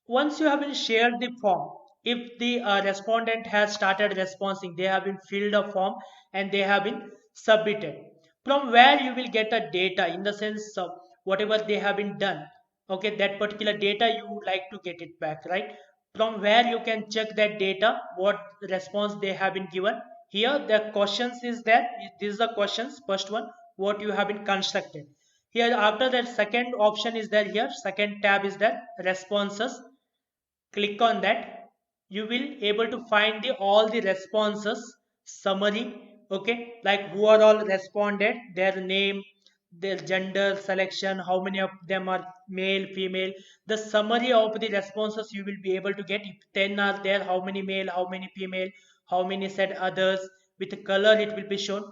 Once you have been shared the form, if the respondent has started responding, they have been filled a form and they have been submitted, from where you will get a data, in the sense of whatever they have been done, okay, that particular data you would like to get it back, right? From where you can check that data, what response they have been given. Here the questions is there, this is the questions, first one, what you have been constructed. Here after that, second option is there, here second tab is there, responses. Click on that, you will able to find the all the responses summary, okay, like who are all responded, their name, their gender selection, how many of them are male, female. The summary of the responses you will be able to get. If 10 are there, how many male, how many female, how many said others, with color it will be shown.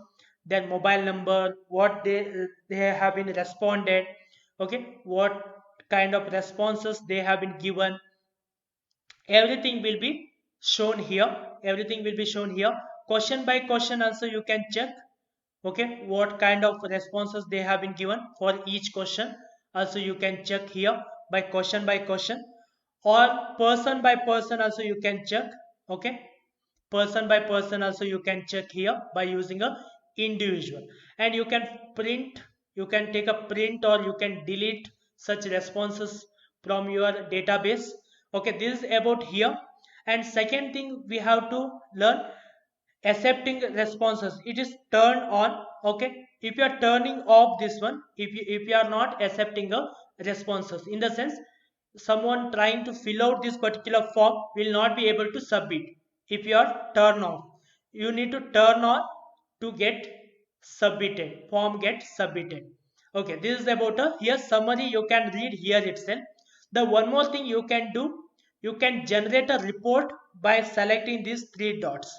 Their mobile number, what they have been responded, okay, what kind of responses they have been given, everything will be shown here. Everything will be shown here. Question by question also you can check, okay, what kind of responses they have been given for each question. Also you can check here by question, or person by person also you can check, okay, person by person also you can check here by using a individual. And you can print, you can take a print or you can delete such responses from your database. Okay, this is about here. And second thing we have to learn, accepting responses, it is turned on, okay. If you are turning off this one, if you are not accepting a responses, in the sense someone trying to fill out this particular form will not be able to submit. If you are turn off, you need to turn on to get submitted, form get submitted. Okay, this is about a here summary, you can read here itself. The one more thing you can do, you can generate a report by selecting these three dots.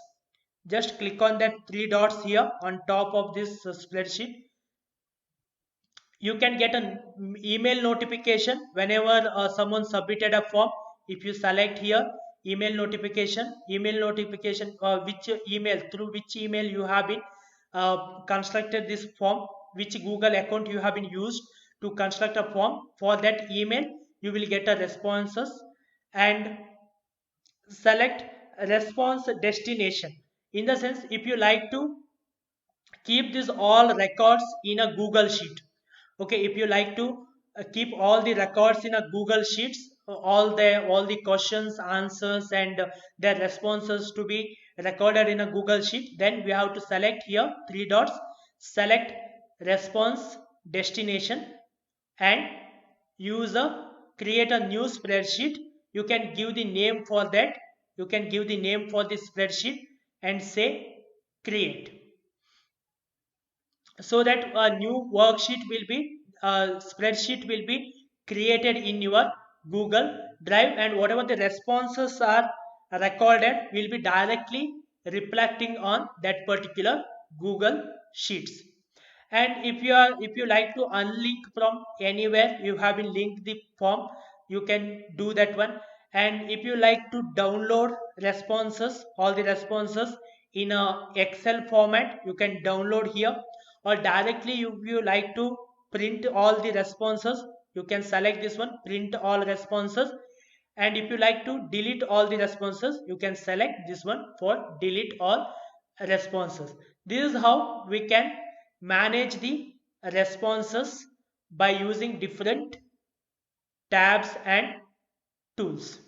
Just click on that three dots here on top of this spreadsheet. You can get an email notification whenever someone submitted a form. If you select here email notification, which email, through which email you have been constructed this form, which Google account you have been used to construct a form, for that email you will get a responses. And select response destination, in the sense if you like to keep this all records in a Google sheet, okay, if you like to keep all the records in a Google sheets, all the questions, answers, and their responses to be recorded in a Google sheet, then we have to select here three dots, select response destination, and use a create a new spreadsheet. You can give the name for that, you can give the name for the spreadsheet and say create, so that a new worksheet will be spreadsheet will be created in your Google Drive, and whatever the responses are recorded will be directly reflecting on that particular Google Sheets. And if you like to unlink from anywhere you have been linked the form, you can do that one. And if you like to download responses, all the responses in a Excel format, you can download here. Or directly if you like to print all the responses, you can select this one, print all responses. And if you like to delete all the responses, you can select this one for delete all responses. This is how we can manage the responses by using different tabs and tools.